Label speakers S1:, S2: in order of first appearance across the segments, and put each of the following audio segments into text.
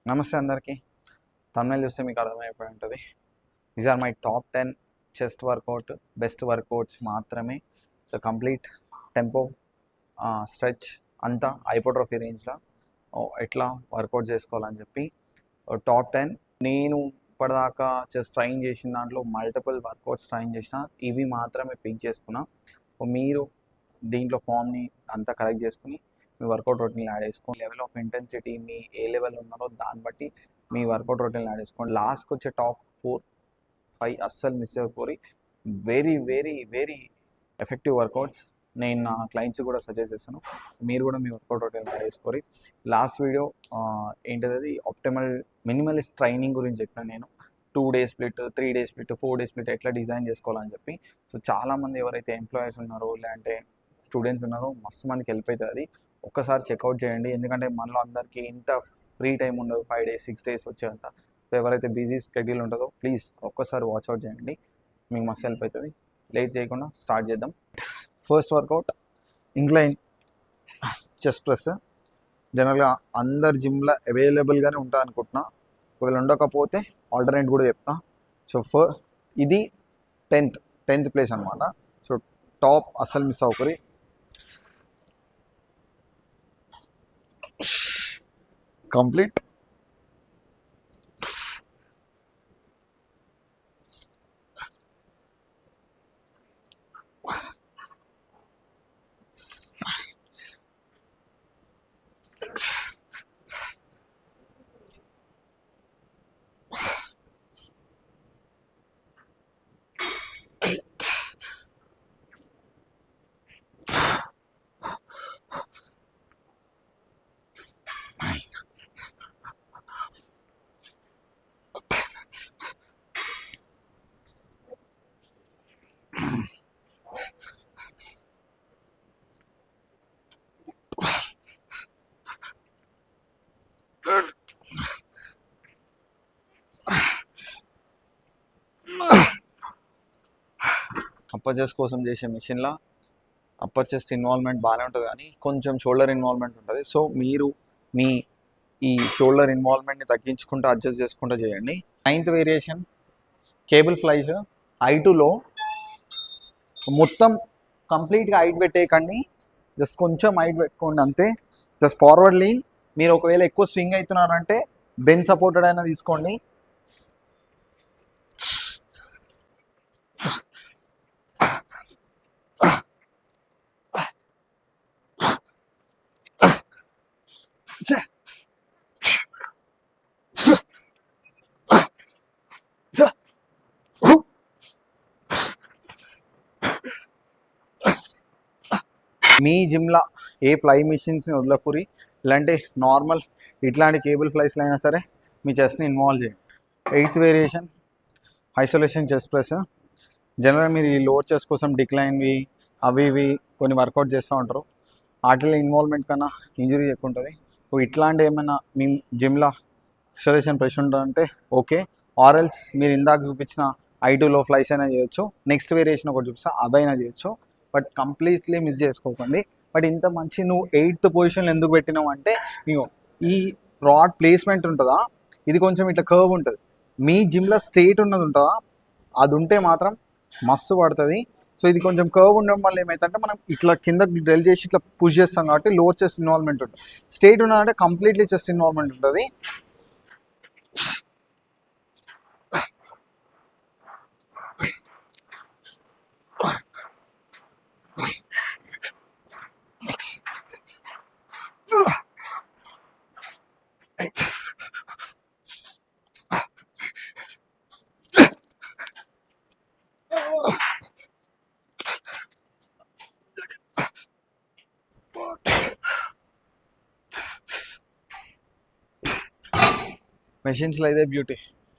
S1: నమస్తే అందరికీ. థంబ్‌నెయిల్ చూస్తే మీకు అర్థమైపోయి ఉంటది. These are my top 10 chest workout, best workouts మాత్రమే. సో, కంప్లీట్ టెంపో, స్ట్రెచ్ అంతా హైపోట్రోఫీ రేంజ్‌లో ఎట్లా వర్కౌట్ చేసుకోవాలని చెప్పి టాప్ 10. నేను ఇప్పటిదాకా చెస్ట్ ట్రైన్ చేసిన దాంట్లో మల్టిపుల్ వర్కౌట్స్ ట్రైన్ చేసిన. ఇవి మాత్రమే పిక్ చేసుకున్నా. మీరు దీంట్లో ఫామ్‌ని అంతా కరెక్ట్ చేసుకొని మీ వర్కౌట్ రొటీన్ యాడ్ చేసుకోండి. Level of intensity me A level ఉన్నారో దాన్ని బట్టి మీ వర్కౌట్ రొటీన్ యాడ్ చేసుకోండి. లాస్ట్కి వచ్చే టాప్ 4-5 అస్సలు మిస్ అయిపోయి very very very effective workouts నేను నా క్లయింట్స్ కూడా సజెస్ట్ చేస్తాను. మీరు కూడా మీ వర్కౌట్ రొటీన్ యాడ్ చేసుకోరి. లాస్ట్ వీడియో ఏంటిది, అది ఆప్టిమల్ మినిమలిస్ట్ ట్రైనింగ్ గురించి చెప్పాను నేను. 2 days split, 3 days split, 4 days split ఎట్లా డిజైన్ చేసుకోవాలని చెప్పి. సో చాలామంది ఎవరైతే ఎంప్లాయీస్ ఉన్నారో లేదంటే స్టూడెంట్స్ ఉన్నారో మస్తు మందికి హెల్ప్ అవుతుంది. అది ఒక్కసారి చెక్అవుట్ చేయండి. ఎందుకంటే మనలో అందరికీ ఇంత ఫ్రీ టైం ఉండదు 5 days 6 days వచ్చేంత. సో ఎవరైతే బిజీ స్కెడ్యూల్ ఉంటుందో ప్లీజ్ ఒక్కసారి వాచ్అవుట్ చేయండి, మీకు మస్తు హెల్ప్ అవుతుంది. లేట్ చేయకుండా స్టార్ట్ చేద్దాం. First workout incline chest press. జనరల్గా అందరు జిమ్లో అవైలబుల్గానే ఉంటా అనుకుంటున్నా. ఒకవేళ ఉండకపోతే ఆల్టర్నేట్ కూడా చెప్తా. సో ఇది 10th ప్లేస్ అనమాట. సో టాప్ అస్సలు మిస్ అవ్వకరి. కంప్లీట్ అప్పర్ చెస్ట్ కోసం చేసే మిషన్లో అప్పర్ చెస్ట్ ఇన్వాల్వ్మెంట్ బాగానే ఉంటుంది, కానీ కొంచెం షోల్డర్ ఇన్వాల్వ్మెంట్ ఉంటుంది. సో మీరు మీ ఈ షోల్డర్ ఇన్వాల్వ్మెంట్ని తగ్గించుకుంటూ అడ్జస్ట్ చేసుకుంటూ చేయండి. 9th variation cable flies. హైటులో మొత్తం కంప్లీట్గా హైట్ పెట్టేయకండి, జస్ట్ కొంచెం హైట్ పెట్టుకోండి అంతే. Just forward lean. మీరు ఒకవేళ ఎక్కువ స్వింగ్ అవుతున్నారంటే బెంచ్ సపోర్టెడ్ అయినా తీసుకోండి. మీ జిమ్లో ఏ ఫ్లై మిషన్స్ని వదలకూరి, ఇలాంటి నార్మల్ ఇట్లాంటి కేబుల్ ఫ్లైస్లో అయినా సరే మీ చెస్ట్ని ఇన్వాల్వ్ చేయండి. 8th variation isolation chest press. జనరల్గా మీరు ఈ లోవర్ చెస్ట్ కోసం డిక్లైన్వి అవి ఇవి కొన్ని వర్కౌట్ చేస్తూ ఉంటారు. వాటిలో ఇన్వాల్వ్మెంట్ కన్నా ఇంజురీ ఎక్కువ ఉంటుంది. సో ఇట్లాంటి ఏమైనా మీ జిమ్లో ఐసోలేషన్ ప్రెస్ ఉంటుందంటే ఓకే. ఆర్ఎల్స్ మీరు ఇందాక చూపించిన I2లో ఫ్లైస్ అయినా చేయొచ్చు. నెక్స్ట్ వేరియేషన్ ఒకటి చూపిస్తా, అదైనా చేయొచ్చు. బట్ కంప్లీట్లీ మిస్ చేసుకోకండి. బట్ ఇంత మంచి నువ్వు 8th పొజిషన్లో ఎందుకు పెట్టినావు అంటే, నీవు ఈ రాడ్ ప్లేస్మెంట్ ఉంటుందా, ఇది కొంచెం ఇట్లా కర్వ్ ఉంటుంది. మీ జిమ్లో స్ట్రేట్ ఉన్నది ఉంటుందా, అది ఉంటే మాత్రం మస్తు పడుతుంది. సో ఇది కొంచెం కర్వ్ ఉండడం వల్ల ఏమవుతుందంటే మనం ఇట్లా కింద డ్రిల్ చేసి ఇట్లా పుష్ చేస్తాం కాబట్టి లోవర్ చెస్ట్ ఇన్వాల్వ్మెంట్ ఉంటుంది. స్ట్రేట్ ఉన్నదంటే కంప్లీట్లీ చెస్ట్ ఇన్వాల్వ్మెంట్ ఉంటుంది. మెషిన్స్లో ఇదే బ్యూటీ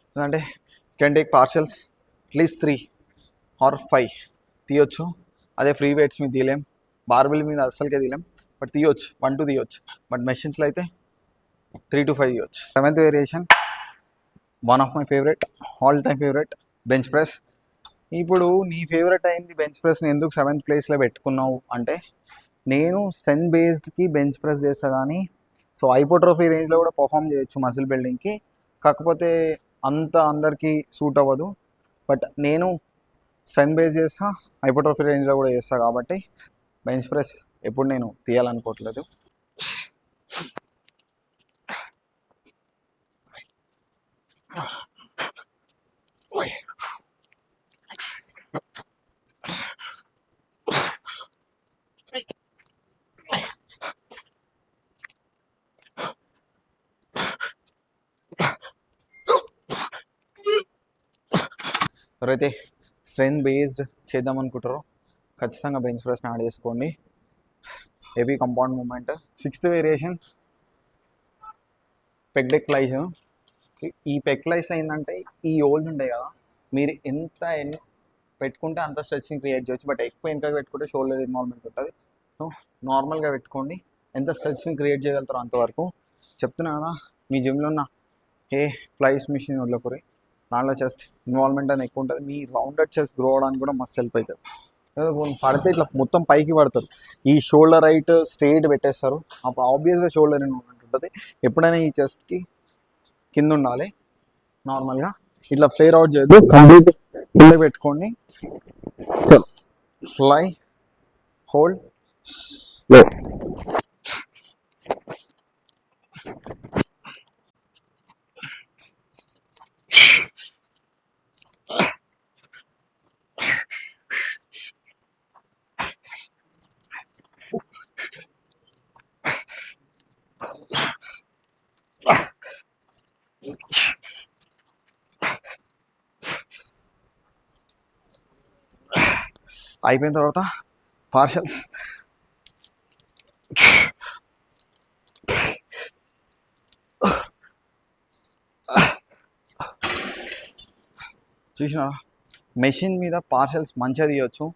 S1: ఎందుకంటే కెన్ టేక్ పార్షల్స్ అట్లీస్ట్ 3 or 5 తీయొచ్చు. అదే ఫ్రీ వెయిట్స్ మీద తీయలేం, బార్బిల్ మీద అస్సలకే తీయలేం. బట్ తీయొచ్చు, 1-2 తీయొచ్చు. బట్ మెషిన్స్లో అయితే 3 to 5 తీయొచ్చు. 7th variation one of my favourite, all time favourite, bench press. ఇప్పుడు నీ ఫేవరెట్ అయింది బెంచ్ ప్రెస్ని ఎందుకు 7th ప్లేస్లో పెట్టుకున్నావు అంటే, నేను స్ట్రెంత్ బేస్డ్కి బెంచ్ ప్రెస్ చేస్తా, కానీ సో హైపోట్రోఫీ రేంజ్లో కూడా పర్ఫామ్ చేయొచ్చు మజిల్ బిల్డింగ్కి, కాకపోతే అంత అందరికీ సూట్ అవ్వదు. బట్ నేను స్ట్రెంత్ బేస్ చేస్తా, హైపోట్రోఫీ రేంజ్లో కూడా చేస్తా కాబట్టి బెంచ్ ప్రెస్ ఎప్పుడు నేను తీయాలనుకోవట్లేదు. ఎవరైతే స్ట్రెంత్ బేస్డ్ చేద్దాం అనుకుంటారో ఖచ్చితంగా బెంచ్ ప్రెస్ని యాడ్ చేసుకోండి. Heavy compound movement. 6th variation pec deck flies. ఈ పెగ్ ఫ్లైస్లో ఏంటంటే ఈ హోల్స్ ఉంటాయి కదా, మీరు ఎంత పెట్టుకుంటే అంత స్ట్రెచ్ని క్రియేట్ చేయొచ్చు. బట్ ఎక్కువ వెనక పెట్టుకుంటే షోల్డర్ ఇన్వాల్వ్మెంట్ ఉంటుంది. సో నార్మల్గా పెట్టుకోండి, ఎంత స్ట్రెచ్ని క్రియేట్ చేయగలుగుతారో అంతవరకు. చెప్తున్నా కదా, మీ జిమ్లో ఉన్న ఏ ఫ్లైస్ మిషన్ వదలకూరి, దాంట్లో చెస్ట్ ఇన్వాల్వ్మెంట్ అని ఎక్కువ ఉంటుంది. మీ రౌండెడ్ చెస్ట్ గ్రో అవడానికి కూడా మస్తు హెల్ప్ అవుతుంది. పడితే ఇట్లా మొత్తం పైకి పడతారు, ఈ షోల్డర్ రైట్ స్ట్రైట్ పెట్టేస్తారు, అప్పుడు ఆబ్వియస్గా షోల్డర్ ఇన్వాల్వ్మెంట్ ఉంటుంది. ఎప్పుడైనా ఈ చెస్ట్కి కింద ఉండాలి. నార్మల్గా ఇట్లా ఫ్లేర్ అవుట్ చేయొద్దు, కంప్లీట్ కింద పెట్టుకోండి. Fly, hold, slow. అయిపోయిన తర్వాత పార్షల్స్. చూసిన మెషిన్ మీద పార్షల్స్ మంచిగా తీయొచ్చు.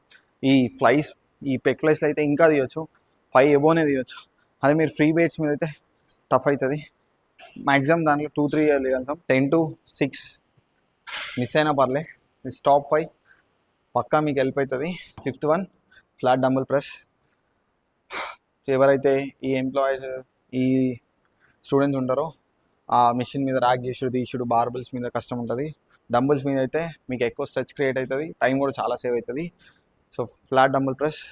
S1: ఈ ఫ్లైస్, ఈ పెక్ ఫ్లైస్లో అయితే ఇంకా తీయొచ్చు, 5 ఎబోనే తీయొచ్చు. అదే మీరు ఫ్రీ వెయిట్స్ మీద అయితే టఫ్ అవుతుంది. మ్యాక్సిమం దాంట్లో 2-3 వేయగలుగుతాం. 10 to 6 మిస్ అయినా పర్లే. టాప్ 5 పక్కా మీకు హెల్ప్ అవుతుంది. 5th one flat dumbbell press. ఎవరైతే ఈ ఎంప్లాయీస్, ఈ స్టూడెంట్స్ ఉంటారో ఆ మిషన్ మీద ర్యాక్ చేసుడు తీసుడు, బార్బుల్స్ మీద కష్టం ఉంటుంది. డంబుల్స్ మీద అయితే మీకు ఎక్కువ స్ట్రెచ్ క్రియేట్ అవుతుంది, టైం కూడా చాలా సేవ్ అవుతుంది. So flat dumbbell press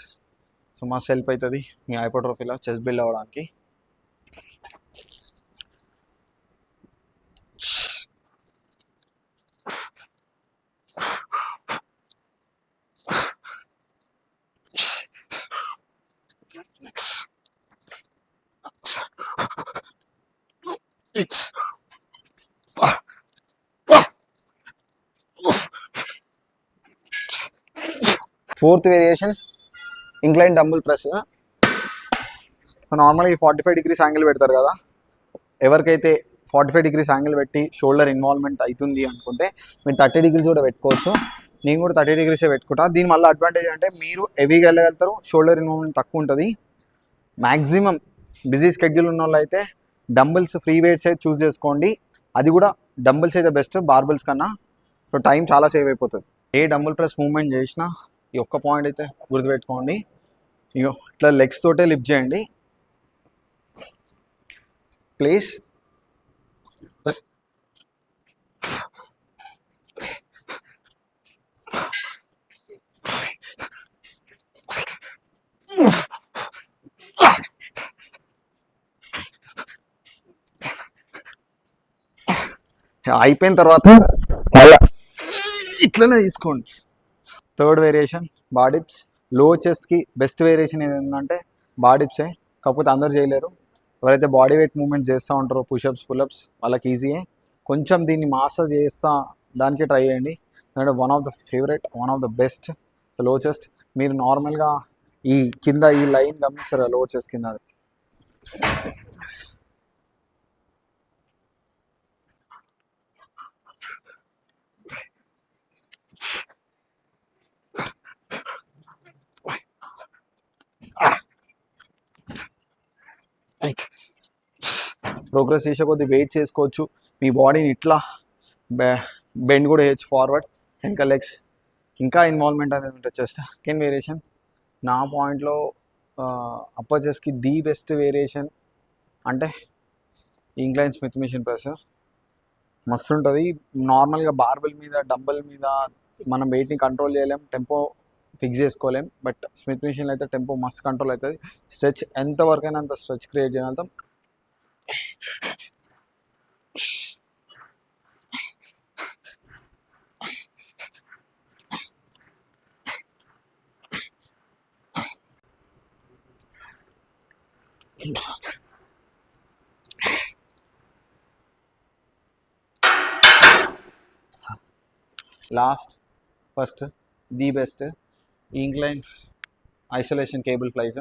S1: so మస్తు హెల్ప్ అవుతుంది మీ హైపోట్రోఫీలో చెస్ట్ బిల్డ్ అవ్వడానికి. Fourth variation incline dumbbell press. నార్మల్గా ఈ 45 degrees యాంగిల్ పెడతారు కదా, ఎవరికైతే 45 degrees యాంగిల్ పెట్టి షోల్డర్ ఇన్వాల్వ్మెంట్ అవుతుంది అనుకుంటే మీరు 30 degrees కూడా పెట్టుకోవచ్చు. నేను కూడా 30 degrees పెట్టుకుంటా. దీని వల్ల అడ్వాంటేజ్ అంటే మీరు హెవీగా వెళ్ళగలుగుతారు, షోల్డర్ ఇన్వాల్వ్మెంట్ తక్కువ ఉంటుంది. మ్యాక్సిమం బిజీ స్కెడ్యూల్ ఉన్న వాళ్ళు అయితే డంబుల్స్ ఫ్రీ వెయిట్స్ అయితే చూస్ చేసుకోండి. అది కూడా డంబుల్స్ అయితే బెస్ట్ బార్బుల్స్ కన్నా. సో టైం చాలా సేవ్ అయిపోతుంది. ఏ డంబుల్ ప్రెస్ మూవ్మెంట్ చేసినా ఈ ఒక్క పాయింట్ అయితే గుర్తుపెట్టుకోండి, ఇగో ఇట్లా లెగ్స్ తోటే లిఫ్ట్ చేయండి. ప్లీజ్ అయిపోయిన తర్వాత ఇట్లనే తీసుకోండి. Third variation bar dips. లో చెస్ట్కి బెస్ట్ వేరియేషన్ ఏంటంటే బాడిప్సే, కాకపోతే అందరు చేయలేరు. ఎవరైతే బాడీ వెయిట్ మూవ్మెంట్స్ చేస్తూ ఉంటారో పుషప్స్ పులప్స్ వాళ్ళకి ఈజీయే. కొంచెం దీన్ని మాస్టర్ చేస్తా దానికి ట్రై చేయండి. ఎందుకంటే one of the favourite, one of the best లో చెస్ట్. మీరు నార్మల్గా ఈ కింద ఈ లైన్ గమనిస్తారు లో చెస్ట్ కింద, ప్రోగ్రెస్ చేసే కొద్ది వెయిట్ చేసుకోవచ్చు. మీ బాడీని ఇట్లా బెండ్ కూడా చేయొచ్చు, ఫార్వర్డ్ వెనక లెగ్స్ ఇంకా ఇన్వాల్వ్మెంట్ అనేది ఉంటుంది. చెస్ట్ సెకండ్ వేరియేషన్ నా పాయింట్లో అప్పర్ చెస్ట్కి ది బెస్ట్ వేరియేషన్ అంటే ఇంక్లైన్ స్మిత్ మిషన్ ప్రెస్ మస్తు ఉంటుంది. నార్మల్గా బార్బెల్ మీద డంబెల్ మీద మనం వెయిట్ని కంట్రోల్ చేయలేం, టెంపో ఫిక్స్ చేసుకోలేం. బట్ స్మిత్ మిషన్లో అయితే టెంపో మస్తు కంట్రోల్ అవుతుంది. స్ట్రెచ్ ఎంతవరకు అయినా అంత స్ట్రెచ్ క్రియేట్ చేయగలుగుతాం. Last first the best incline isolation cable flies.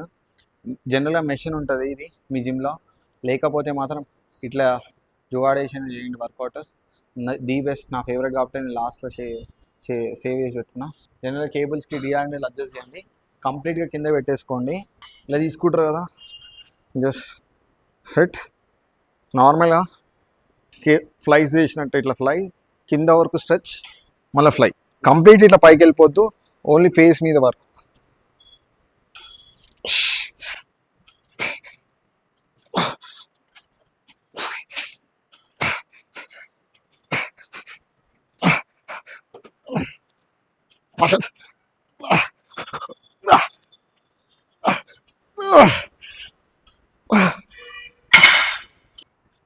S1: జనరల్గా మెషిన్ ఉంటుంది ఇది మీ జిమ్లో, లేకపోతే మాత్రం ఇట్లా జుగాడేషన్ చేయండి వర్కౌట్. ది బెస్ట్ నా ఫేవరెట్ కాబట్టి నేను లాస్ట్లో సేవ్ చేసి పెట్టుకున్నా. జనరల్గా కేబుల్స్కి డిఆర్ఎల్ అడ్జస్ట్ చేయండి, కంప్లీట్గా కింద పెట్టేసుకోండి. ఇలా తీసుకుంటారు కదా, జస్ట్ సెట్ నార్మల్గా ఫ్లైస్ చేసినట్టు ఇట్లా ఫ్లై, కింద వరకు స్ట్రెచ్, మళ్ళీ ఫ్లై, కంప్లీట్ ఇట్లా పైకి వెళ్ళిపోద్దు, ఓన్లీ ఫేస్ మీద వర్క్.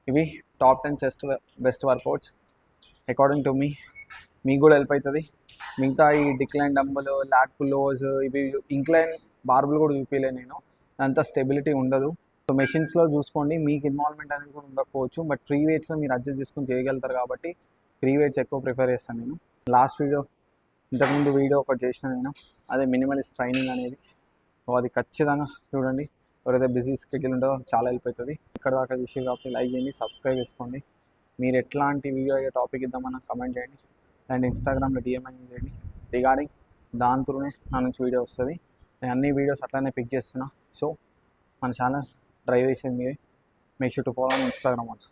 S1: ఇవి top 10 chest best workouts according to me. మీకు కూడా హెల్ప్ అవుతుంది. మిగతా ఈ డిక్లైన్ డంబుల్, లాట్ పుల్లోవర్స్, ఇవి ఇంక్లైన్ బార్బుల్ కూడా చూపించలే నేను, అంతా స్టెబిలిటీ ఉండదు. సో మెషిన్స్లో చూసుకోండి, మీకు ఇన్వాల్వ్మెంట్ అనేది కూడా ఉండకపోవచ్చు. బట్ ఫ్రీ వెయిట్స్లో మీరు అడ్జస్ట్ చేసుకొని చేయగలుగుతారు కాబట్టి ఫ్రీ వెయిట్స్ ఎక్కువ ప్రిఫర్ చేస్తాను నేను. లాస్ట్ వీడియో, ఇంతకుముందు వీడియో ఒకటి చేసిన నేను, అదే మినిమలిస్ట్ ట్రైనింగ్ అనేది. సో అది ఖచ్చితంగా చూడండి. ఎవరైతే బిజీ స్కెడ్యూల్ ఉంటుందో చాలా హెల్ప్ అవుతుంది. ఇక్కడ దాకా చూసి కాబట్టి లైక్ చేయండి, సబ్స్క్రైబ్ చేసుకోండి. మీరు ఎట్లాంటి వీడియో అయ్యే టాపిక్ ఇద్దామన్నా కమెంట్ చేయండి. అండ్ ఇన్స్టాగ్రామ్లో డిఎం అని చేయండి రిగార్డింగ్ దాని త్రూనే నా నుంచి వీడియో వస్తుంది. నేను అన్ని వీడియోస్ అట్లానే పిక్ చేస్తున్నా. సో మన ఛానల్ డ్రైవ్ చేసేది మీరే. Make sure to follow on Instagram also.